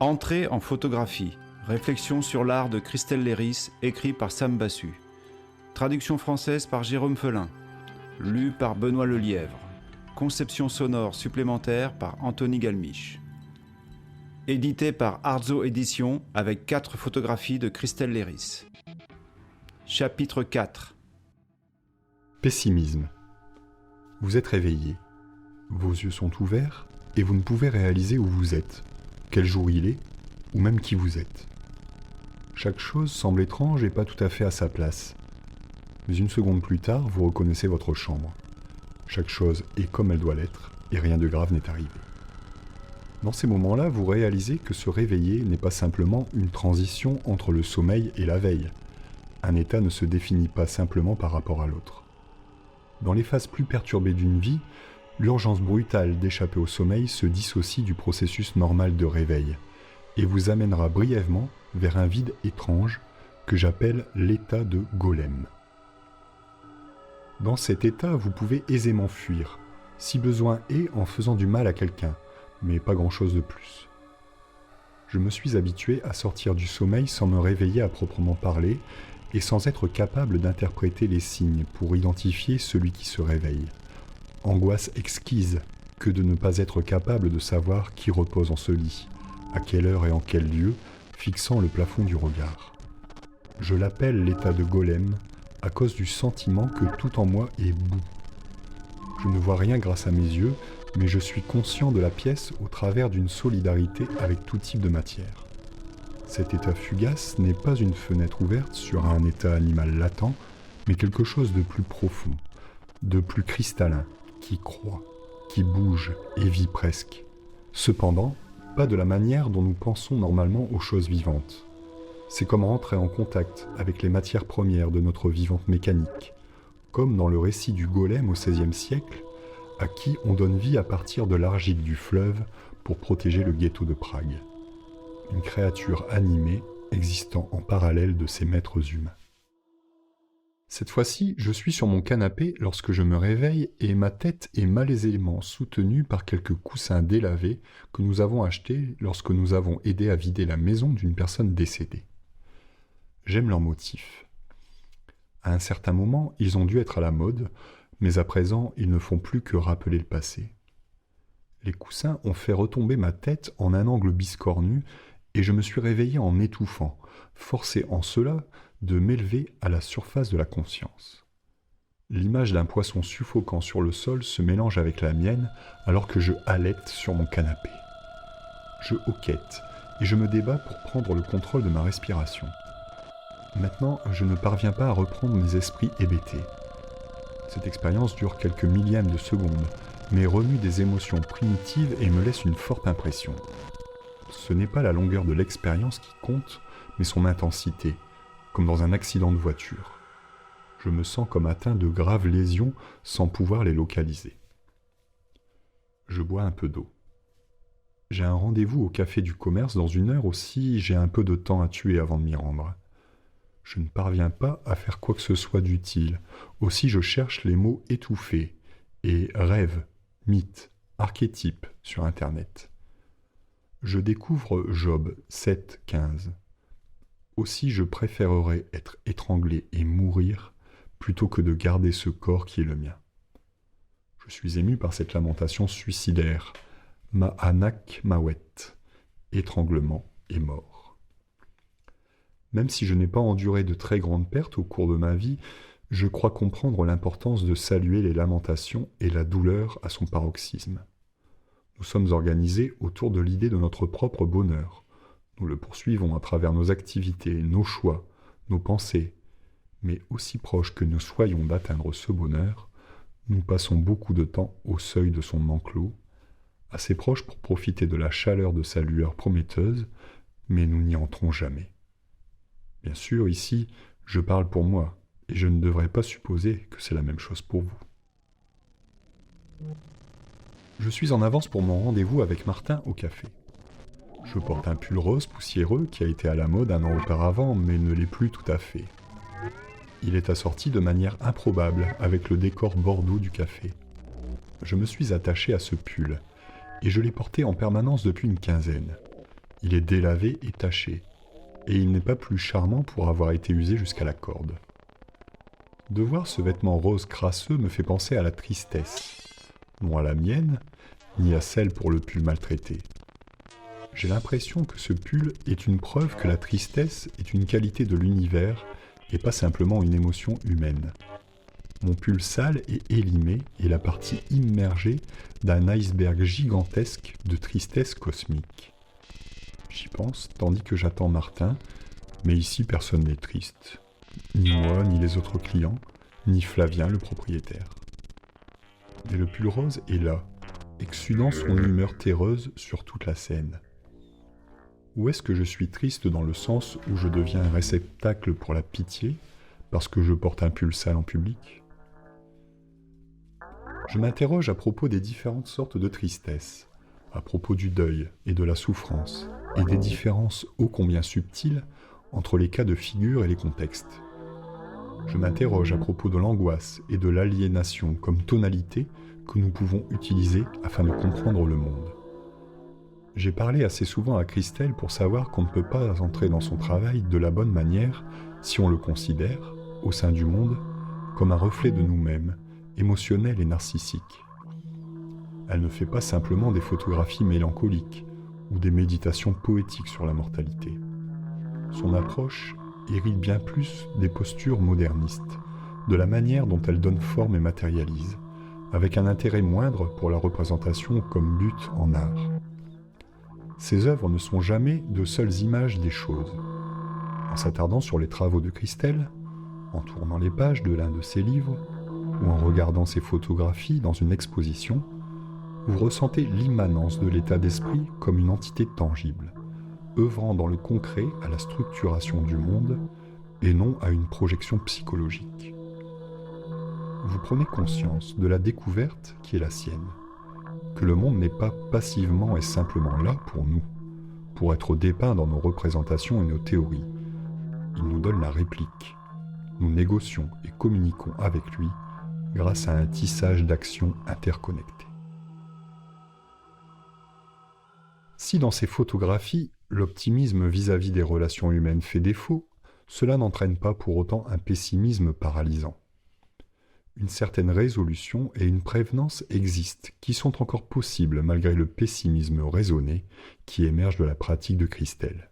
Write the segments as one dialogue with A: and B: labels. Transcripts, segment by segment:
A: Entrée en photographie. Réflexion sur l'art de Christelle Léris, écrit par Sam Bassu. Traduction française par Jérôme Felin. Lu par Benoît Lelièvre. Conception sonore supplémentaire par Anthony Galmiche. Édité par Arzo Éditions avec 4 photographies de Christelle Léris. Chapitre 4.
B: Pessimisme. Vous êtes réveillé. Vos yeux sont ouverts et vous ne pouvez réaliser où vous êtes, quel jour il est, ou même qui vous êtes. Chaque chose semble étrange et pas tout à fait à sa place. Mais une seconde plus tard, vous reconnaissez votre chambre. Chaque chose est comme elle doit l'être et rien de grave n'est arrivé. Dans ces moments-là, vous réalisez que se réveiller n'est pas simplement une transition entre le sommeil et la veille. Un état ne se définit pas simplement par rapport à l'autre. Dans les phases plus perturbées d'une vie, l'urgence brutale d'échapper au sommeil se dissocie du processus normal de réveil et vous amènera brièvement vers un vide étrange que j'appelle l'état de golem. Dans cet état, vous pouvez aisément fuir, si besoin est en faisant du mal à quelqu'un, mais pas grand-chose de plus. Je me suis habitué à sortir du sommeil sans me réveiller à proprement parler et sans être capable d'interpréter les signes pour identifier celui qui se réveille. Angoisse exquise que de ne pas être capable de savoir qui repose en ce lit, à quelle heure et en quel lieu, fixant le plafond du regard. Je l'appelle l'état de golem à cause du sentiment que tout en moi est boue. Je ne vois rien grâce à mes yeux, mais je suis conscient de la pièce au travers d'une solidarité avec tout type de matière. Cet état fugace n'est pas une fenêtre ouverte sur un état animal latent, mais quelque chose de plus profond, de plus cristallin, qui croît, qui bouge et vit presque. Cependant, pas de la manière dont nous pensons normalement aux choses vivantes. C'est comme entrer en contact avec les matières premières de notre vivante mécanique, comme dans le récit du golem au XVIe siècle, à qui on donne vie à partir de l'argile du fleuve pour protéger le ghetto de Prague. Une créature animée existant en parallèle de ses maîtres humains. Cette fois-ci, je suis sur mon canapé lorsque je me réveille et ma tête est malaisément soutenue par quelques coussins délavés que nous avons achetés lorsque nous avons aidé à vider la maison d'une personne décédée. J'aime leur motif. À un certain moment, ils ont dû être à la mode, mais à présent, ils ne font plus que rappeler le passé. Les coussins ont fait retomber ma tête en un angle biscornu et je me suis réveillé en étouffant, forcé en cela de m'élever à la surface de la conscience. L'image d'un poisson suffocant sur le sol se mélange avec la mienne alors que je halète sur mon canapé. Je hoquette et je me débat pour prendre le contrôle de ma respiration. Maintenant, je ne parviens pas à reprendre mes esprits hébétés. Cette expérience dure quelques millièmes de seconde, mais remue des émotions primitives et me laisse une forte impression. Ce n'est pas la longueur de l'expérience qui compte, mais son intensité, comme dans un accident de voiture. Je me sens comme atteint de graves lésions sans pouvoir les localiser. Je bois un peu d'eau. J'ai un rendez-vous au café du commerce dans 1 heure aussi, j'ai un peu de temps à tuer avant de m'y rendre. Je ne parviens pas à faire quoi que ce soit d'utile, aussi je cherche les mots étouffés et rêve, mythe, archétype sur Internet. Je découvre Job 7:15. Aussi je préférerais être étranglé et mourir plutôt que de garder ce corps qui est le mien. Je suis ému par cette lamentation suicidaire, Ma'anak Mawet, étranglement et mort. Même si je n'ai pas enduré de très grandes pertes au cours de ma vie, je crois comprendre l'importance de saluer les lamentations et la douleur à son paroxysme. Nous sommes organisés autour de l'idée de notre propre bonheur. Nous le poursuivons à travers nos activités, nos choix, nos pensées. Mais aussi proches que nous soyons d'atteindre ce bonheur, nous passons beaucoup de temps au seuil de son enclos, assez proches pour profiter de la chaleur de sa lueur prometteuse, mais nous n'y entrons jamais. Bien sûr, ici, je parle pour moi, et je ne devrais pas supposer que c'est la même chose pour vous. Je suis en avance pour mon rendez-vous avec Martin au café. Je porte un pull rose poussiéreux qui a été à la mode 1 an auparavant, mais ne l'est plus tout à fait. Il est assorti de manière improbable avec le décor bordeaux du café. Je me suis attaché à ce pull, et je l'ai porté en permanence depuis une quinzaine. Il est délavé et taché, et il n'est pas plus charmant pour avoir été usé jusqu'à la corde. De voir ce vêtement rose crasseux me fait penser à la tristesse, non à la mienne, ni à celle pour le pull maltraité. J'ai l'impression que ce pull est une preuve que la tristesse est une qualité de l'univers et pas simplement une émotion humaine. Mon pull sale et élimé est la partie immergée d'un iceberg gigantesque de tristesse cosmique. J'y pense tandis que j'attends Martin, mais ici personne n'est triste. Ni moi, ni les autres clients, ni Flavien, le propriétaire. Mais le pull rose est là, exsudant son humeur terreuse sur toute la scène. Ou est-ce que je suis triste dans le sens où je deviens un réceptacle pour la pitié, parce que je porte un pull sale en public ? Je m'interroge à propos des différentes sortes de tristesse, à propos du deuil et de la souffrance, et des différences ô combien subtiles entre les cas de figure et les contextes. Je m'interroge à propos de l'angoisse et de l'aliénation comme tonalité que nous pouvons utiliser afin de comprendre le monde. J'ai parlé assez souvent à Christelle pour savoir qu'on ne peut pas entrer dans son travail de la bonne manière si on le considère, au sein du monde, comme un reflet de nous-mêmes, émotionnel et narcissique. Elle ne fait pas simplement des photographies mélancoliques ou des méditations poétiques sur la mortalité. Son approche hérite bien plus des postures modernistes, de la manière dont elle donne forme et matérialise, avec un intérêt moindre pour la représentation comme lutte en art. Ses œuvres ne sont jamais de seules images des choses. En s'attardant sur les travaux de Christelle, en tournant les pages de l'un de ses livres, ou en regardant ses photographies dans une exposition, vous ressentez l'immanence de l'état d'esprit comme une entité tangible, œuvrant dans le concret à la structuration du monde et non à une projection psychologique. Vous prenez conscience de la découverte qui est la sienne, que le monde n'est pas passivement et simplement là pour nous, pour être dépeint dans nos représentations et nos théories. Il nous donne la réplique. Nous négocions et communiquons avec lui grâce à un tissage d'actions interconnectées. Si dans ces photographies, l'optimisme vis-à-vis des relations humaines fait défaut, cela n'entraîne pas pour autant un pessimisme paralysant. Une certaine résolution et une prévenance existent, qui sont encore possibles malgré le pessimisme raisonné qui émerge de la pratique de Christelle.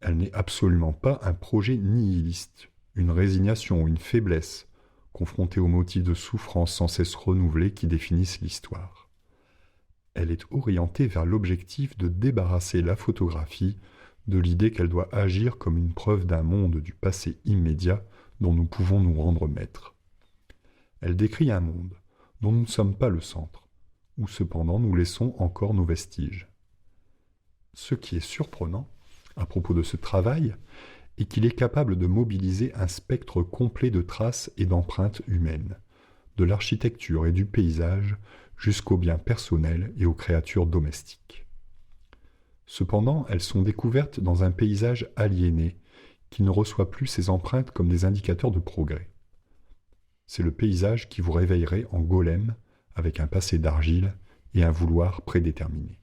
B: Elle n'est absolument pas un projet nihiliste, une résignation ou une faiblesse, confrontée aux motifs de souffrance sans cesse renouvelés qui définissent l'histoire. Elle est orientée vers l'objectif de débarrasser la photographie de l'idée qu'elle doit agir comme une preuve d'un monde du passé immédiat dont nous pouvons nous rendre maîtres. Elle décrit un monde dont nous ne sommes pas le centre, où cependant nous laissons encore nos vestiges. Ce qui est surprenant à propos de ce travail est qu'il est capable de mobiliser un spectre complet de traces et d'empreintes humaines, de l'architecture et du paysage jusqu'aux biens personnels et aux créatures domestiques. Cependant, elles sont découvertes dans un paysage aliéné qui ne reçoit plus ces empreintes comme des indicateurs de progrès. C'est le paysage qui vous réveillerait en golem avec un passé d'argile et un vouloir prédéterminé.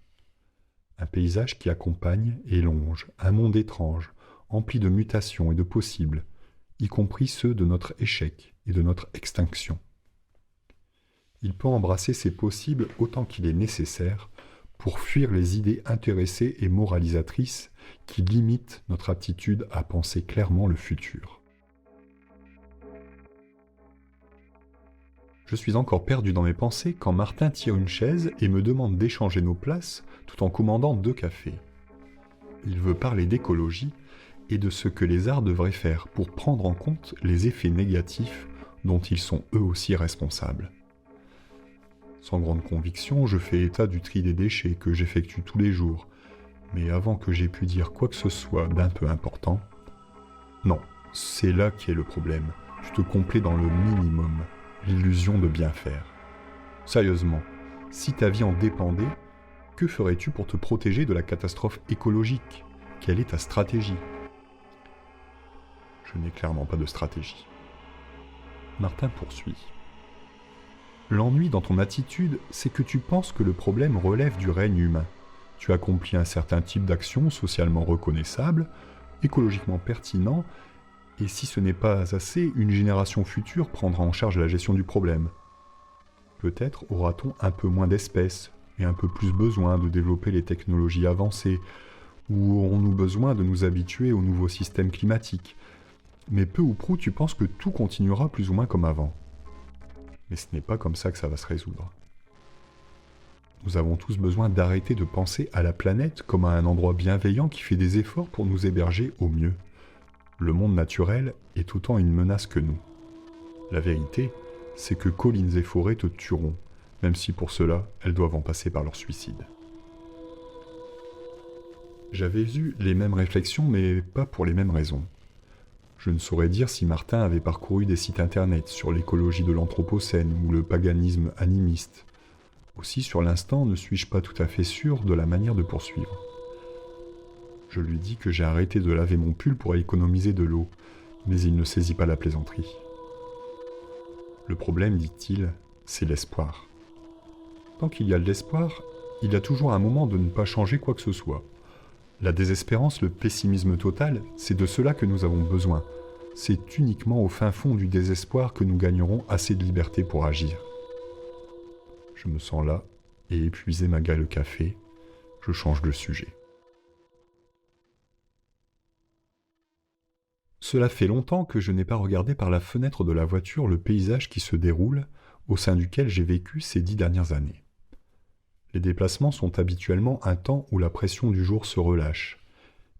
B: Un paysage qui accompagne et longe un monde étrange, empli de mutations et de possibles, y compris ceux de notre échec et de notre extinction. Il peut embrasser ces possibles autant qu'il est nécessaire pour fuir les idées intéressées et moralisatrices qui limitent notre aptitude à penser clairement le futur. Je suis encore perdu dans mes pensées quand Martin tire une chaise et me demande d'échanger nos places tout en commandant 2 cafés. Il veut parler d'écologie et de ce que les arts devraient faire pour prendre en compte les effets négatifs dont ils sont eux aussi responsables. Sans grande conviction, je fais état du tri des déchets que j'effectue tous les jours, mais avant que j'aie pu dire quoi que ce soit d'un peu important, non, c'est là qui est le problème. Tu te complais dans le minimum, l'illusion de bien faire. Sérieusement, si ta vie en dépendait, que ferais-tu pour te protéger de la catastrophe écologique ? Quelle est ta stratégie ? Je n'ai clairement pas de stratégie. Martin poursuit. L'ennui dans ton attitude, c'est que tu penses que le problème relève du règne humain. Tu accomplis un certain type d'action socialement reconnaissable, écologiquement pertinent, et si ce n'est pas assez, une génération future prendra en charge la gestion du problème. Peut-être aura-t-on un peu moins d'espèces et un peu plus besoin de développer les technologies avancées, ou aurons-nous besoin de nous habituer au nouveau système climatique. Mais peu ou prou, tu penses que tout continuera plus ou moins comme avant. Mais ce n'est pas comme ça que ça va se résoudre. Nous avons tous besoin d'arrêter de penser à la planète comme à un endroit bienveillant qui fait des efforts pour nous héberger au mieux. Le monde naturel est autant une menace que nous. La vérité, c'est que collines et forêts te tueront, même si pour cela, elles doivent en passer par leur suicide. J'avais eu les mêmes réflexions, mais pas pour les mêmes raisons. Je ne saurais dire si Martin avait parcouru des sites internet sur l'écologie de l'Anthropocène ou le paganisme animiste. Aussi, sur l'instant, ne suis-je pas tout à fait sûr de la manière de poursuivre. Je lui dis que j'ai arrêté de laver mon pull pour économiser de l'eau, mais il ne saisit pas la plaisanterie. Le problème, dit-il, c'est l'espoir. Tant qu'il y a de l'espoir, il y a toujours un moment de ne pas changer quoi que ce soit. La désespérance, le pessimisme total, c'est de cela que nous avons besoin. C'est uniquement au fin fond du désespoir que nous gagnerons assez de liberté pour agir. Je me sens là, et épuisé malgré le café, je change de sujet. Cela fait longtemps que je n'ai pas regardé par la fenêtre de la voiture le paysage qui se déroule, au sein duquel j'ai vécu ces 10 dernières années. Les déplacements sont habituellement un temps où la pression du jour se relâche,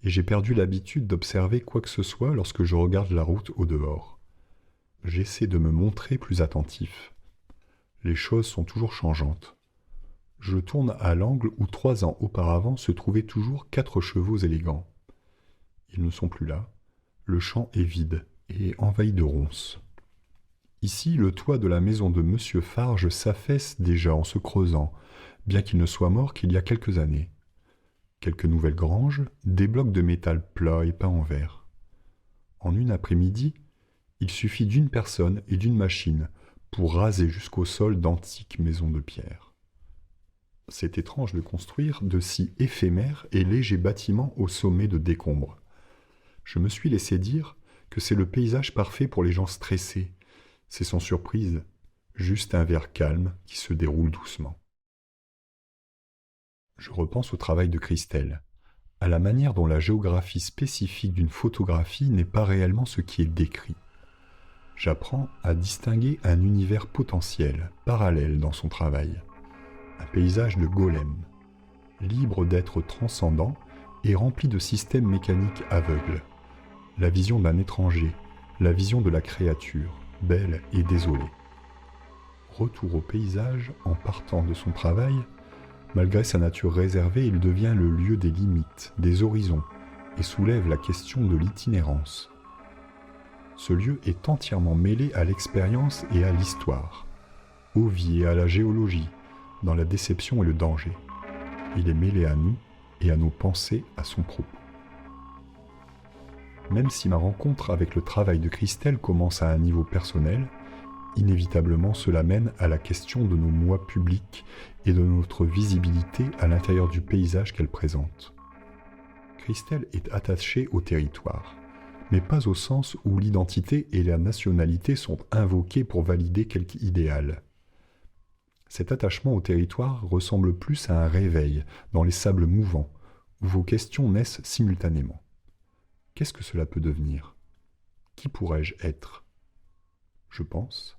B: et j'ai perdu l'habitude d'observer quoi que ce soit lorsque je regarde la route au dehors. J'essaie de me montrer plus attentif. Les choses sont toujours changeantes. Je tourne à l'angle où 3 ans auparavant se trouvaient toujours 4 chevaux élégants. Ils ne sont plus là. Le champ est vide et envahi de ronces. Ici, le toit de la maison de Monsieur Farge s'affaisse déjà en se creusant, bien qu'il ne soit mort qu'il y a quelques années. Quelques nouvelles granges, des blocs de métal plats et peints en vert. En une après-midi, il suffit d'une personne et d'une machine pour raser jusqu'au sol d'antiques maisons de pierre. C'est étrange de construire de si éphémères et légers bâtiments au sommet de décombres. Je me suis laissé dire que c'est le paysage parfait pour les gens stressés. C'est sans surprise, juste un verre calme qui se déroule doucement. Je repense au travail de Christelle, à la manière dont la géographie spécifique d'une photographie n'est pas réellement ce qui est décrit. J'apprends à distinguer un univers potentiel, parallèle dans son travail. Un paysage de golem, libre d'être transcendant et rempli de systèmes mécaniques aveugles. La vision d'un étranger, la vision de la créature, belle et désolée. Retour au paysage en partant de son travail, malgré sa nature réservée, il devient le lieu des limites, des horizons, et soulève la question de l'itinérance. Ce lieu est entièrement mêlé à l'expérience et à l'histoire, aux vies et à la géologie, dans la déception et le danger. Il est mêlé à nous et à nos pensées à son propos. Même si ma rencontre avec le travail de Christelle commence à un niveau personnel, inévitablement cela mène à la question de nos moi publics et de notre visibilité à l'intérieur du paysage qu'elle présente. Christelle est attachée au territoire, mais pas au sens où l'identité et la nationalité sont invoquées pour valider quelque idéal. Cet attachement au territoire ressemble plus à un réveil dans les sables mouvants, où vos questions naissent simultanément. Qu'est-ce que cela peut devenir ? Qui pourrais-je être ? Je pense,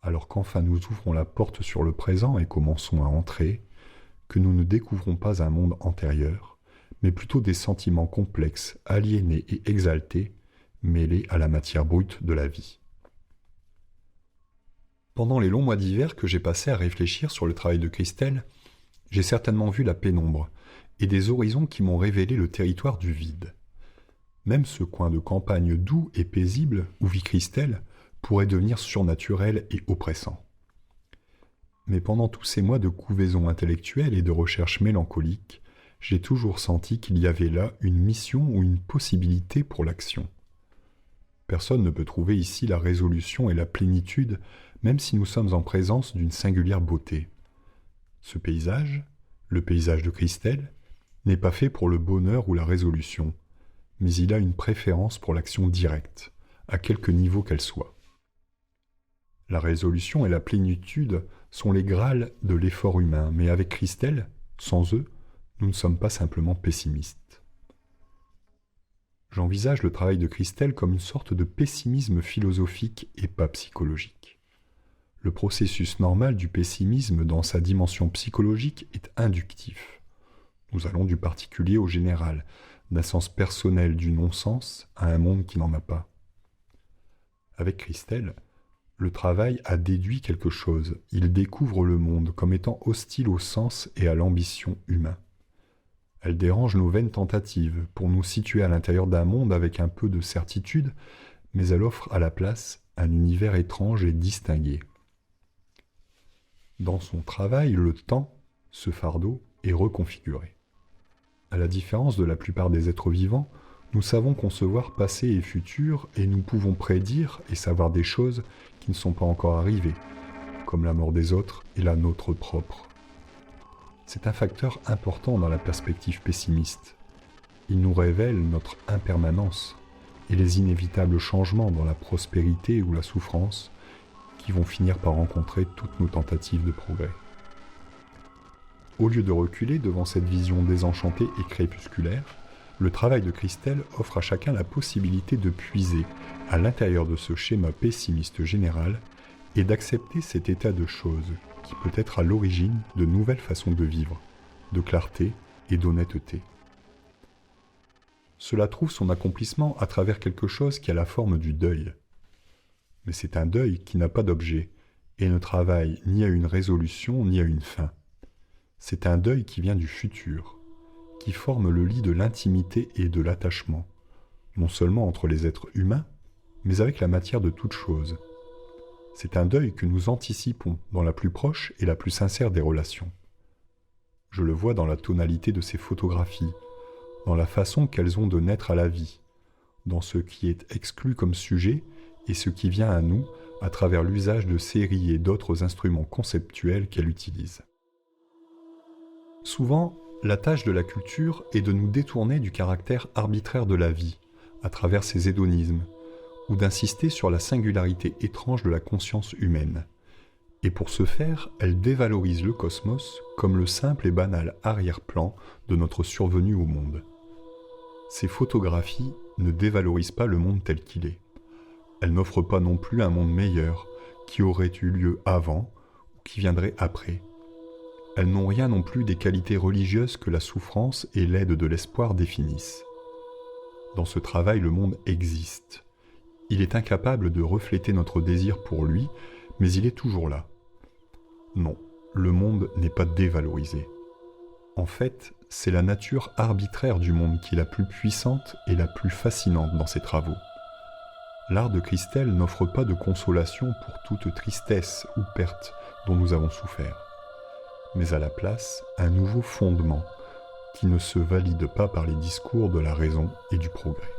B: alors qu'enfin nous ouvrons la porte sur le présent et commençons à entrer, que nous ne découvrons pas un monde antérieur, mais plutôt des sentiments complexes, aliénés et exaltés, mêlés à la matière brute de la vie. Pendant les longs mois d'hiver que j'ai passés à réfléchir sur le travail de Christelle, j'ai certainement vu la pénombre et des horizons qui m'ont révélé le territoire du vide. Même ce coin de campagne doux et paisible où vit Christelle pourrait devenir surnaturel et oppressant. Mais pendant tous ces mois de couvaison intellectuelle et de recherche mélancolique, j'ai toujours senti qu'il y avait là une mission ou une possibilité pour l'action. Personne ne peut trouver ici la résolution et la plénitude, même si nous sommes en présence d'une singulière beauté. Ce paysage, le paysage de Christelle, n'est pas fait pour le bonheur ou la résolution, mais il a une préférence pour l'action directe, à quelque niveau qu'elle soit. La résolution et la plénitude sont les grâles de l'effort humain, mais avec Christelle, sans eux, nous ne sommes pas simplement pessimistes. J'envisage le travail de Christelle comme une sorte de pessimisme philosophique et pas psychologique. Le processus normal du pessimisme dans sa dimension psychologique est inductif. Nous allons du particulier au général, d'un sens personnel du non-sens à un monde qui n'en a pas. Avec Christelle, le travail a déduit quelque chose. Il découvre le monde comme étant hostile au sens et à l'ambition humain. Elle dérange nos vaines tentatives pour nous situer à l'intérieur d'un monde avec un peu de certitude, mais elle offre à la place un univers étrange et distingué. Dans son travail, le temps, ce fardeau, est reconfiguré. À la différence de la plupart des êtres vivants, nous savons concevoir passé et futur et nous pouvons prédire et savoir des choses qui ne sont pas encore arrivées, comme la mort des autres et la nôtre propre. C'est un facteur important dans la perspective pessimiste. Il nous révèle notre impermanence et les inévitables changements dans la prospérité ou la souffrance qui vont finir par rencontrer toutes nos tentatives de progrès. Au lieu de reculer devant cette vision désenchantée et crépusculaire, le travail de Christelle offre à chacun la possibilité de puiser à l'intérieur de ce schéma pessimiste général et d'accepter cet état de choses qui peut être à l'origine de nouvelles façons de vivre, de clarté et d'honnêteté. Cela trouve son accomplissement à travers quelque chose qui a la forme du deuil. Mais c'est un deuil qui n'a pas d'objet et ne travaille ni à une résolution ni à une fin. C'est un deuil qui vient du futur, qui forme le lit de l'intimité et de l'attachement, non seulement entre les êtres humains, mais avec la matière de toute chose. C'est un deuil que nous anticipons dans la plus proche et la plus sincère des relations. Je le vois dans la tonalité de ces photographies, dans la façon qu'elles ont de naître à la vie, dans ce qui est exclu comme sujet et ce qui vient à nous à travers l'usage de séries et d'autres instruments conceptuels qu'elle utilise. Souvent, la tâche de la culture est de nous détourner du caractère arbitraire de la vie, à travers ses hédonismes, ou d'insister sur la singularité étrange de la conscience humaine. Et pour ce faire, elle dévalorise le cosmos comme le simple et banal arrière-plan de notre survenue au monde. Ces photographies ne dévalorisent pas le monde tel qu'il est. Elles n'offrent pas non plus un monde meilleur, qui aurait eu lieu avant ou qui viendrait après. Elles n'ont rien non plus des qualités religieuses que la souffrance et l'aide de l'espoir définissent. Dans ce travail, le monde existe. Il est incapable de refléter notre désir pour lui, mais il est toujours là. Non, le monde n'est pas dévalorisé. En fait, c'est la nature arbitraire du monde qui est la plus puissante et la plus fascinante dans ses travaux. L'art de Christelle n'offre pas de consolation pour toute tristesse ou perte dont nous avons souffert, mais à la place, un nouveau fondement qui ne se valide pas par les discours de la raison et du progrès.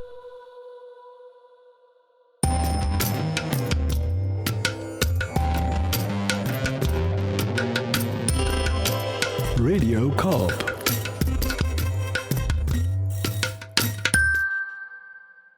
C: Radio Culp.